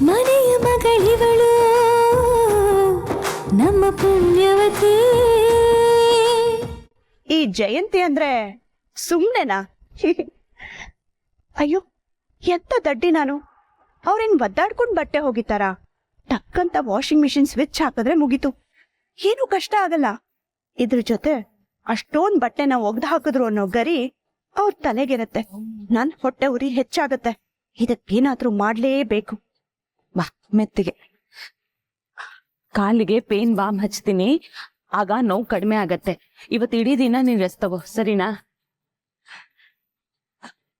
ಮನೆಯ ಮಗಳಿವಳು ನಮ್ಮ ಪುಣ್ಯವತಿ. ಈ ಜಯಂತಿ ಅಂದ್ರೆ ಸುಮ್ನೆನಾ? ಅಯ್ಯೋ ಎಂತ ದಡ್ಡಿ ನಾನು. ಅವ್ರೇನ್ ಒದ್ದಾಡ್ಕೊಂಡ್ ಬಟ್ಟೆ ಹೋಗಿತಾರ? ಟಕ್ಕಂತ ವಾಷಿಂಗ್ ಮಿಷಿನ್ ಸ್ವಿಚ್ ಹಾಕಿದ್ರೆ ಮುಗೀತು, ಏನೂ ಕಷ್ಟ ಆಗಲ್ಲ. ಇದ್ರ ಜೊತೆ ಅಷ್ಟೊಂದ್ ಬಟ್ಟೆನ ಒಗ್ದು ಹಾಕಿದ್ರು ಅನ್ನೋ ಗರಿ ಅವ್ರ ತಲೆಗಿರತ್ತೆ. ನನ್ ಹೊಟ್ಟೆ ಉರಿ ಹೆಚ್ಚಾಗತ್ತೆ. ಇದಕ್ಕೇನಾದ್ರೂ ಮಾಡ್ಲೇಬೇಕು. ಬಾ ಮೆತ್ತಿಗೆ. ಕಾಲಿಗೆ ಪೇನ್ ಬಾಮ್ ಹಚ್ತೀನಿ, ಆಗ ನೋವು ಕಡಿಮೆ ಆಗತ್ತೆ. ಇವತ್ತು ಇಡೀ ದಿನ ನೀನ್ ರೆಸ್ಟ್ ತಗೋ, ಸರಿನಾ?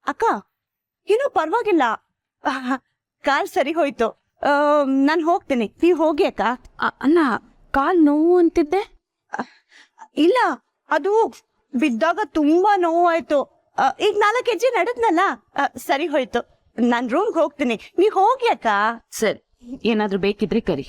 ಅಕ್ಕ ಏನೂ ಪರವಾಗಿಲ್ಲ, ಕಾಲ್ ಸರಿ ಹೋಯ್ತು. ನಾನ್ ಹೋಗ್ತೀನಿ, ನೀವ್ ಹೋಗಿ ಅಕ್ಕ. ಅಣ್ಣ, ಕಾಲ್ ನೋವು ಅಂತಿದ್ದೆ. ಇಲ್ಲ, ಅದು ಬಿದ್ದಾಗ ತುಂಬಾ ನೋವಾಯ್ತು. ಈಗ 4 ಹೆಜ್ಜೆ ನಡೆದ್ನಲ್ಲ, ಸರಿ ಹೋಯ್ತು. ನಾನ್ ರೂಮ್ಗೆ ಹೋಗ್ತೀನಿ, ನೀವ್ ಹೋಗಿ ಅಕ್ಕ. ಸರಿ, ಏನಾದ್ರೂ ಬೇಕಿದ್ರೆ ಕರಿ.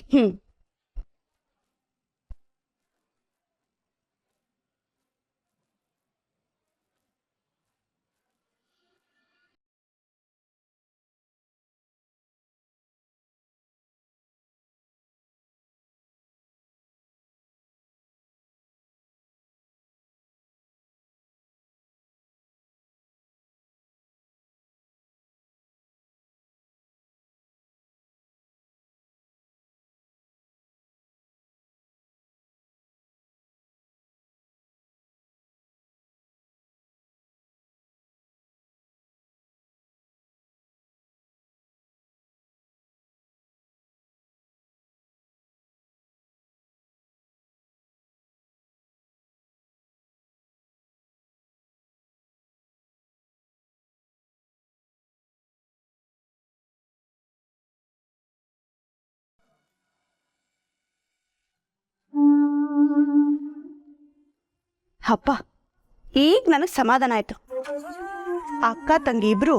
ಅಪ್ಪ, ಈಗ ನನಗ್ ಸಮಾಧಾನ ಆಯ್ತು. ಅಕ್ಕ ತಂಗಿ ಇಬ್ರು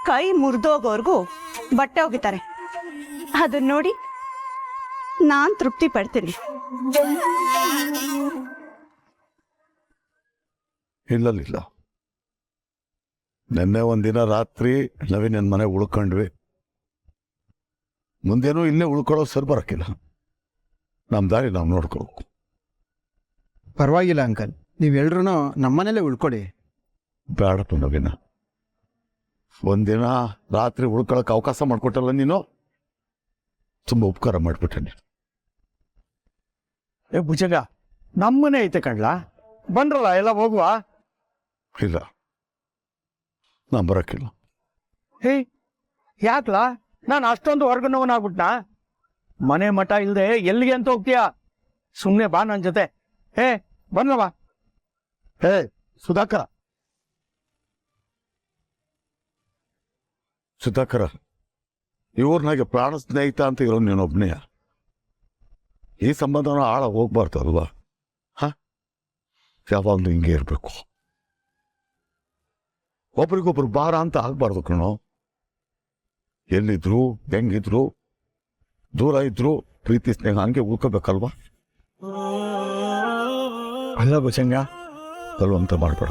ಕೈ ಮುರಿದೋಗೋರ್ಗೂ ಬಟ್ಟೆ ಒಗಿತಾರೆ. ಅದನ್ನ ನೋಡಿ ನಾನ್ ತೃಪ್ತಿ ಪಡ್ತೀನಿ. ಇಲ್ಲ, ನೆನ್ನೆ ಒಂದಿನ ರಾತ್ರಿ ನವೀನ್ ಮನೆ ಉಳ್ಕೊಂಡ್ವಿ. ಮುಂದೇನೂ ಇಲ್ಲೇ ಉಳ್ಕೊಳ್ಳೋ ಸರ್ ಬರಕ್ಕಿಲ್ಲ. ನಮ್ಮ ದಾರಿ ನಾವು ನೋಡ್ಕೋಬೇಕು. ಪರವಾಗಿಲ್ಲ ಅಂಕಲ್, ನೀವೆಲ್ರೂ ನಮ್ಮನೇಲೆ ಉಳ್ಕೊಳ್ಳಿ. ಬೇಡಪ್ಪ ನವೀನ, ಒಂದಿನ ರಾತ್ರಿ ಉಳ್ಕೊಳಕ್ಕೆ ಅವಕಾಶ ಮಾಡಿಕೊಟ್ಟಲ್ಲ ನೀನು, ತುಂಬ ಉಪಕಾರ ಮಾಡಿಬಿಟ್ಟೆ ನೀನು. ಏ ಭುಜಂಗ, ನಮ್ಮನೆ ಐತೆ ಕಣ್ಲಾ, ಬಂದ್ರಲ್ಲ ಎಲ್ಲ ಹೋಗುವ. ಇಲ್ಲ, ನಾನು ಬರೋಕ್ಕಿಲ್ಲ. ಹೇ ಯಾಕ್ಲಾ? ನಾನು ಅಷ್ಟೊಂದು ಹೊರ್ಗನವನಾಗ್ಬಿಟ್ನಾ? ಮನೆ ಮಠ ಇಲ್ಲದೆ ಎಲ್ಲಿಗೆ ಅಂತ ಹೋಗ್ತೀಯಾ? ಸುಮ್ಮನೆ ಬಾ ನನ್ನ ಜೊತೆ. ಹೇ ಬಂದ್ರವಾ? ಹೇ ಸುಧಾಕರ, ಇವ್ರನಾಗೆ ಪ್ರಾಣ ಸ್ನೇಹಿತ ಅಂತ ಇರೋ ನೀನೊಬ್ನೇ. ಈ ಸಂಬಂಧನ ಆಳ ಹೋಗ್ಬಾರ್ದು ಅಲ್ವಾ? ಯಾವಾಗಲೂ ಹಿಂಗೆ ಇರಬೇಕು. ಒಬ್ರಿಗೊಬ್ರು ಭಾರ ಅಂತ ಆಗ್ಬಾರ್ದು ಕಣೋ. ಎಲ್ಲಿದ್ರು ಹೆಂಗಿದ್ರು ದೂರ ಇದ್ರು ಪ್ರೀತಿ ಸ್ನೇಹ ಹಂಗೆ ಉಳ್ಕೋಬೇಕಲ್ವಾ? ಅಲ್ಲ ಭುಜಂಗ, ಬಲವಂತ ಮಾಡ್ಬೇಡ.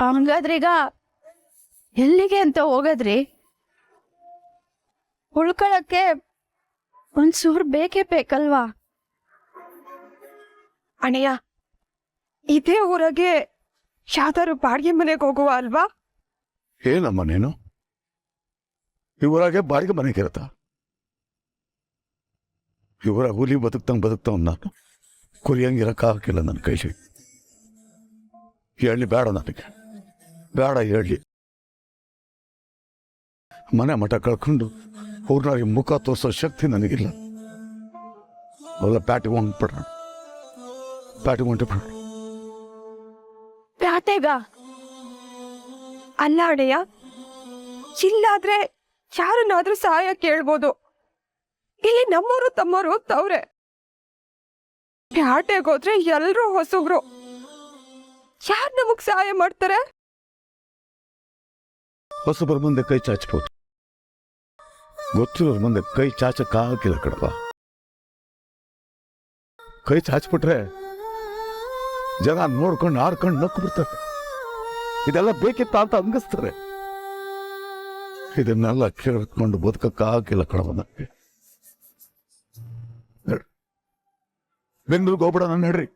ಹಂಗಾದ್ರೀಗ ಎಲ್ಲಿಗೆ ಅಂತ ಹೋಗದ್ರಿ? ಉಳ್ಕೊಳಕ್ಕೆ ಒಂಚೂರು ಬೇಕೇ ಬೇಕಲ್ವಾ? ಅಣ್ಣಯ್ಯ, ಇದೇ ಊರಾಗೆ ಯಾವ್ದಾದ್ರು ಬಾಡಿಗೆ ಮನೆಗೆ ಹೋಗುವ ಅಲ್ವಾ? ಏನಮ್ಮ ನೀನು? ಇವರಾಗೆ ಬಾಡಿಗೆ ಮನೆಗಿರತ್ತ? ಇವರ ಹುಲಿ ಬದುಕ್ತವ್ ನಾನು. ಕುರಿಯಂಗಿರಕ್ಕಾಗಿಲ್ಲ ನನ್ನ ಕೈಲಿ. ಹೇಳಿ ಬೇಡ, ನನಗೆ ಬೇಡ ಹೇಳಿ. ಮನೆ ಮಠ ಕಳ್ಕೊಂಡು ಊರ್ನಾರಿಗೆ ಮುಖ ತೋರಿಸೋ ಶಕ್ತಿ ನನಗಿಲ್ಲ. ಅಲ್ಲ, ಪ್ಯಾಟಿಗೆ ಹೊಂಟ್ಬಿಡೋಣ. ಪ್ಯಾಟೆಗ? ಅಲ್ಲ ಅಣ್ಣಯ್ಯ, ಇಲ್ಲಾದ್ರೆ ಯಾರನ್ನಾದ್ರೂ ಸಹಾಯ ಕೇಳ್ಬೋದು. ಇಲ್ಲಿ ನಮ್ಮವರು ತಮ್ಮವರು ಹೋಗ್ತಾವ್ರೆ. ಪ್ಯಾಟೆಗೆ ಹೋದ್ರೆ ಎಲ್ರೂ ಹೊಸಬ್ರು, ಯಾರು ನಮಗ್ ಸಹಾಯ ಮಾಡ್ತಾರೆ? ಹೊಸಬರ ಮುಂದೆ ಕೈ ಚಾಚಬಹುದು, ಗೊತ್ತಿರೋರ ಮುಂದೆ ಕೈ ಚಾಚಕ್ಕಾಗಿಲ್ಲ ಕಡಪ. ಕೈ ಚಾಚ್ಬಿಟ್ರೆ ಜನ ನೋಡ್ಕೊಂಡು ಆಡ್ಕೊಂಡು ನಕ್ಕು ಬಿಡ್ತಾರೆ. ಇದೆಲ್ಲ ಬೇಕಿತ್ತ ಅಂತ ಅಂಗಿಸ್ತಾರೆ. ಇದನ್ನೆಲ್ಲ ಕೇಳಿಸ್ಕೊಂಡು ಬದುಕಕ್ಕಾಗಿಲ್ಲ ಕಣವ ನನಗೆ. ಬೆಂಗಳೂರಿಗೆ ಹೋಗ್ಬಿಡ ನಾನು ಹೇಳ್ರಿ,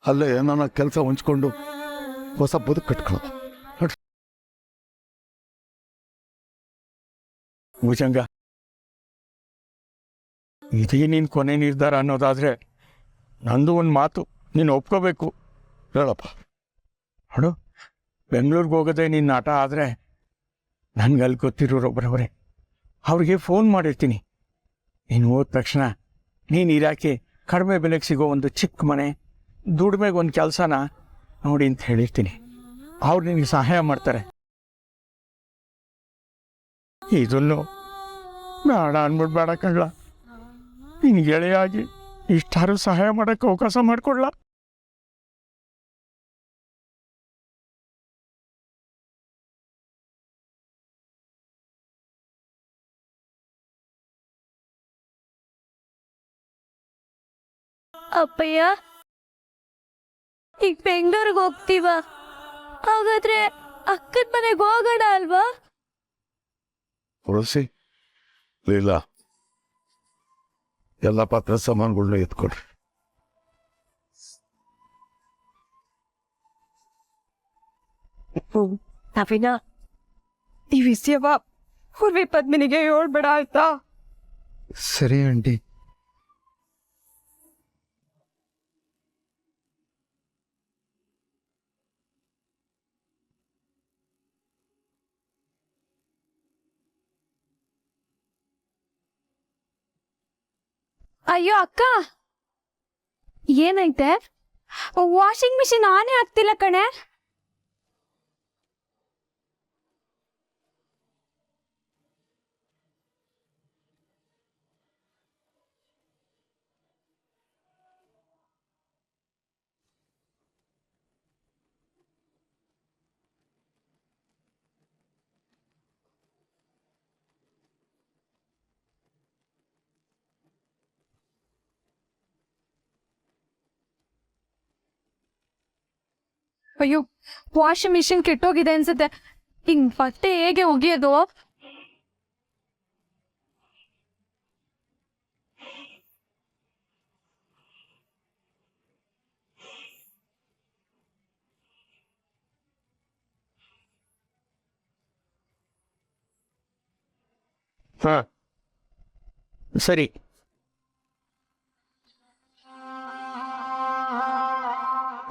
ಅಲ್ಲೇ ನನ್ನ ಕೆಲಸ ಹೊಂಚ್ಕೊಂಡು ಹೊಸ ಬದುಕು ಕಟ್ಕೊಳ್ಳ. ಭುಜಂಗ, ಇದೇ ನೀನ್ ಕೊನೆ ನಿರ್ಧಾರ ಅನ್ನೋದಾದ್ರೆ ನಂದು ಒಂದು ಮಾತು ನೀನು ಒಪ್ಕೋಬೇಕು. ಹೇಳಪ್ಪ. ನೋಡು, ಬೆಂಗಳೂರಿಗೆ ಹೋಗೋದೇ ನಿನ್ನ ಆಟ ಆದರೆ ನನ್ಗೆ ಅಲ್ಲಿ ಗೊತ್ತಿರೋರೊಬ್ಬರವರೇ, ಅವ್ರಿಗೆ ಫೋನ್ ಮಾಡಿರ್ತೀನಿ. ನೀನು ಹೋದ ತಕ್ಷಣ ನೀನು ಇರಾಕೆ ಕಡಿಮೆ ಬೆಲೆಗೆ ಸಿಗೋ ಒಂದು ಚಿಕ್ಕ ಮನೆ, ದುಡಿಮೆಗೆ ಒಂದು ಕೆಲಸನ ನೋಡಿ ಅಂತ ಹೇಳಿರ್ತೀನಿ. ಅವ್ರು ನಿನಗೆ ಸಹಾಯ ಮಾಡ್ತಾರೆ. ಇದನ್ನು ಬೇಡ ಅನ್ಬಿಡ್ಬೇಡ ಕಣ್ಲ. ನಿನ್ನ ಗೆಳೆಯಾಗಿ ಇಷ್ಟಾರು ಸಹಾಯ ಮಾಡೋಕ್ಕೆ ಅವಕಾಶ ಮಾಡಿಕೊಡ್ಲ. ಅಪ್ಪಯ್ಯ, ಈಗ ಬೆಂಗಳೂರಿಗೆ ಹೋಗ್ತೀವ, ಹಾಗಾದ್ರೆ ಅಕ್ಕನ ಮನೆಗೆ ಹೋಗೋಣ ಅಲ್ವಾ? ತುಳಸಿ, ಇಲ್ಲ, ಎಲ್ಲ ಪಾತ್ರ ಸಾಮಾನುಗಳನ್ನ ಎತ್ಕೊಡ್ರಿ. ನವೀನ, ಈ ವಿಷಯವ ಪೂರ್ವಿ ಪದ್ಮಿನಿಗೆ ಹೇಳ್ಬೇಡ ಆಯ್ತಾ? ಸರಿ ಆಂಟಿ. ಅಯ್ಯೋ ಅಕ್ಕ, ಏನೈತೆ? ವಾಷಿಂಗ್ ಮಿಷಿನ್ ಆನೇ ಆಗ್ತಿಲ್ಲ ಕಣೆ. ಅಯ್ಯೋ, ವಾಷಿಂಗ್ ಮಿಷಿನ್ ಕೆಟ್ಟೋಗಿದೆ ಅನ್ಸುತ್ತೆ. ಹಿಂಗ್ ಬಟ್ಟೆ ಹೇಗೆ ಒಗೆಯೋದು? ಹಾಂ, ಸರಿ.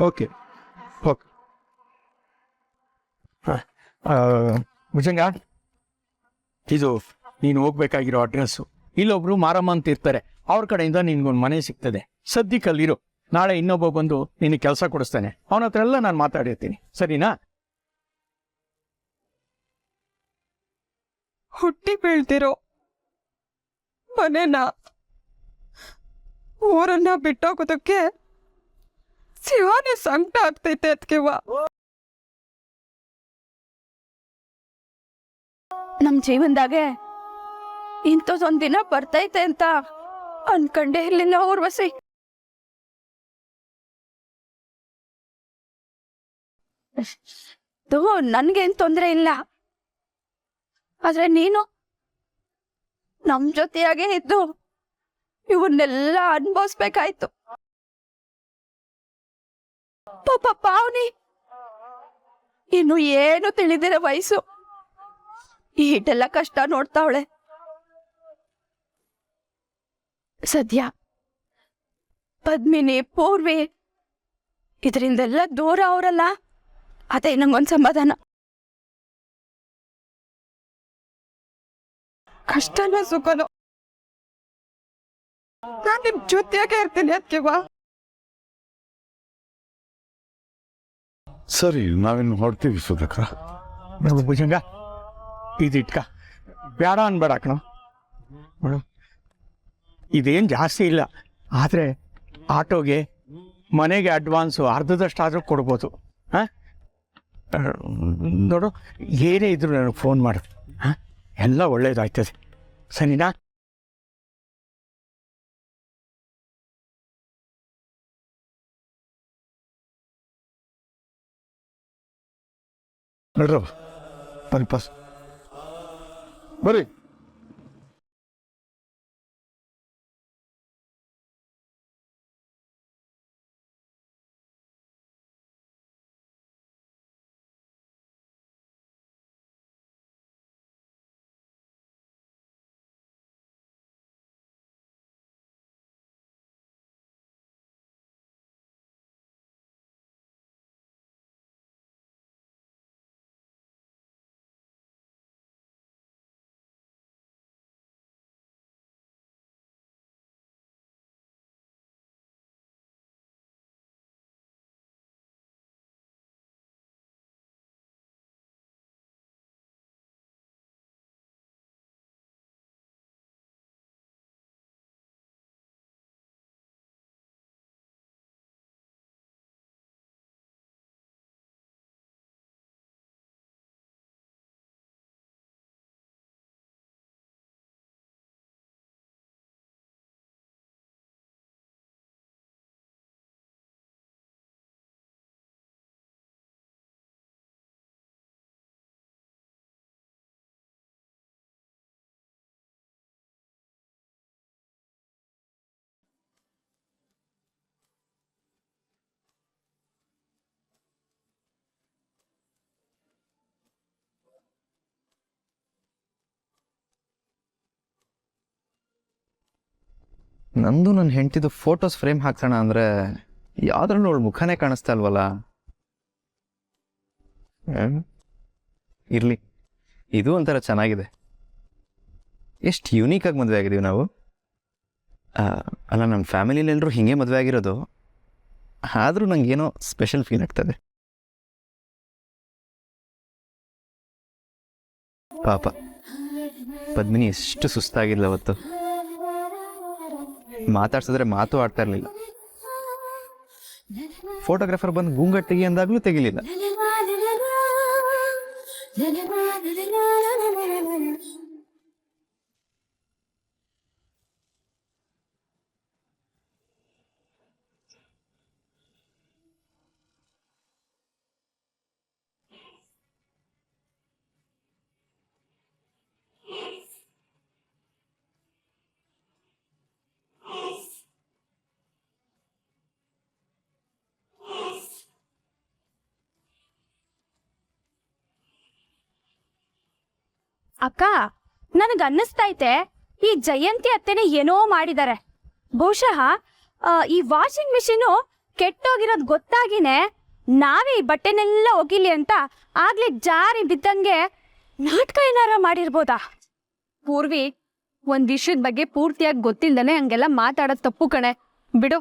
Okay okay. ಹಾಂ, ಭುಜಂಗ, ಇದು ನೀನು ಹೋಗ್ಬೇಕಾಗಿರೋ ಅಡ್ರೆಸ್ಸು. ಇಲ್ಲೊಬ್ರು ಮಾರಮ್ಮ ಅಂತ ಇರ್ತಾರೆ, ಅವ್ರ ಕಡೆಯಿಂದ ನಿನ್ಗೊಂದು ಮನೆ ಸಿಗ್ತದೆ. ಸದ್ಯಕ್ಕಲ್ಲಿರು. ನಾಳೆ ಇನ್ನೊಬ್ಬ ಬಂದು ನಿನಗೆ ಕೆಲಸ ಕೊಡಿಸ್ತಾನೆ. ಅವನ ಹತ್ರ ಎಲ್ಲ ನಾನು ಮಾತಾಡಿರ್ತೀನಿ, ಸರಿನಾ? ಹುಟ್ಟಿ ಬೀಳ್ತಿರೋ ಮನೆನ, ಊರನ್ನ ಬಿಟ್ಟೋಗೋದಕ್ಕೆ ಶಿವಾನೇ ಸಂಕಟ ಆಗ್ತೈತೆ ಅದ್ಕೆವ. ನಮ್ ಜೀವನದಾಗೆ ಇಂಥದೊಂದ್ ದಿನ ಬರ್ತೈತೆ ಅಂತ ಅನ್ಕಂಡೆ ಇರ್ಲಿಲ್ಲ ಊರ್ವಶಿ. ನನ್ಗೇನ್ ತೊಂದ್ರೆ ಇಲ್ಲ, ಆದ್ರೆ ನೀನು ನಮ್ ಜೊತೆಯಾಗೆ ಇದ್ದು ಇವನ್ನೆಲ್ಲ ಅನ್ಭವಿಸ್ಬೇಕಾಯ್ತು. ಪಾಪ ಪಾವನಿ ಇನ್ನು ಏನು ತಿಳಿದಿರೋ ವಯಸ್ಸು, ಈಟೆಲ್ಲ ಕಷ್ಟ ನೋಡ್ತಾವಳೆ. ಸದ್ಯ ಪದ್ಮಿನಿ, ಪೂರ್ವಿ ಇದರಿಂದೆಲ್ಲ ದೂರ ಅವರಲ್ಲ, ಅದೇ ನಂಗೊಂದ್ ಸಮಾಧಾನ. ಕಷ್ಟನೋ ಸುಖನೋ ನಾನ್ ನಿಮ್ ಜೊತೆಯಾಗೆ ಇರ್ತೀನಿ ಅದ್ಕೆವ. ಸರಿ, ನಾವಿನ್ನು ಹೊಡ್ತೀವಿ ಸುಧಾಕರ. ಭುಜಂಗ, ಇದಿಟ್ಕ, ಬೇಡ ಅನ್ಬೇಡ ಕಣ. ನೋಡು, ಇದೇನು ಜಾಸ್ತಿ ಇಲ್ಲ, ಆದರೆ ಆಟೋಗೆ ಮನೆಗೆ ಅಡ್ವಾನ್ಸು ಅರ್ಧದಷ್ಟಾದರೂ ಕೊಡ್ಬೋದು. ಹಾಂ, ನೋಡು, ಏನೇ ಇದ್ರು ನನಗೆ ಫೋನ್ ಮಾಡು. ಹಾಂ, ಎಲ್ಲ ಒಳ್ಳೇದಾಯ್ತದೆ, ಸರಿನಾ? ನಡ್ರವ ಬನ್ನಿ ಪಾಸ್ ಬರ್ರಿ. ನಂದು ನನ್ನ ಹೆಂಡತಿದು ಫೋಟೋಸ್ ಫ್ರೇಮ್ ಹಾಕ್ಸೋಣ ಅಂದರೆ ಯಾವ್ದ್ರಲ್ಲೂ ಅವಳು ಮುಖನೇ ಕಾಣಿಸ್ತಾ ಇಲ್ವಲ್ಲ. ಇರಲಿ, ಇದು ಒಂಥರ ಚೆನ್ನಾಗಿದೆ. ಎಷ್ಟು ಯುನೀಕಾಗಿ ಮದುವೆ ಆಗಿದ್ದೀವಿ ನಾವು. ಅಲ್ಲ, ನಮ್ಮ ಫ್ಯಾಮಿಲಿಲೆಲ್ಲರೂ ಹೀಗೆ ಮದುವೆ ಆಗಿರೋದು. ಆದರೂ ನನಗೇನೋ ಸ್ಪೆಷಲ್ ಫೀಲ್ ಆಗ್ತದೆ. ಪಾಪ ಪದ್ಮಿನಿ ಎಷ್ಟು ಸುಸ್ತಾಗಿಲ್ಲ ಅವತ್ತು. ಮಾತಾಡ್ಸಿದ್ರೆ ಮಾತು ಆಡ್ತಾ ಇರಲಿಲ್ಲ. ಫೋಟೋಗ್ರಾಫರ್ ಬಂದು ಗುಂಗಟ್ಟು ತೆಗಿ ಅಂದಾಗಲೂ ತೆಗಿಲಿಲ್ಲ. ಅಕ್ಕ, ನನಗ್ ಅನ್ನಿಸ್ತೈತೆ ಈ ಜಯಂತಿ ಅತ್ತೆನೆ ಏನೋ ಮಾಡಿದಾರೆ. ಬಹುಶಃ ಈ ವಾಷಿಂಗ್ ಮಿಷಿನು ಕೆಟ್ಟೋಗಿರೋದ್ ಗೊತ್ತಾಗಿನೇ ನಾವೇ ಈ ಬಟ್ಟೆನೆಲ್ಲ ಒಗಿಲಿ ಅಂತ ಆಗ್ಲೇ ಜಾರಿ ಬಿದ್ದಂಗೆ ನಾಟಕ ಏನಾರ ಮಾಡಿರ್ಬೋದಾ? ಪೂರ್ವಿ, ಒಂದ್ ವಿಷಯದ ಬಗ್ಗೆ ಪೂರ್ತಿಯಾಗಿ ಗೊತ್ತಿಲ್ದನೆ ಹಂಗೆಲ್ಲ ಮಾತಾಡೋದ್ ತಪ್ಪು ಕಣೆ, ಬಿಡು.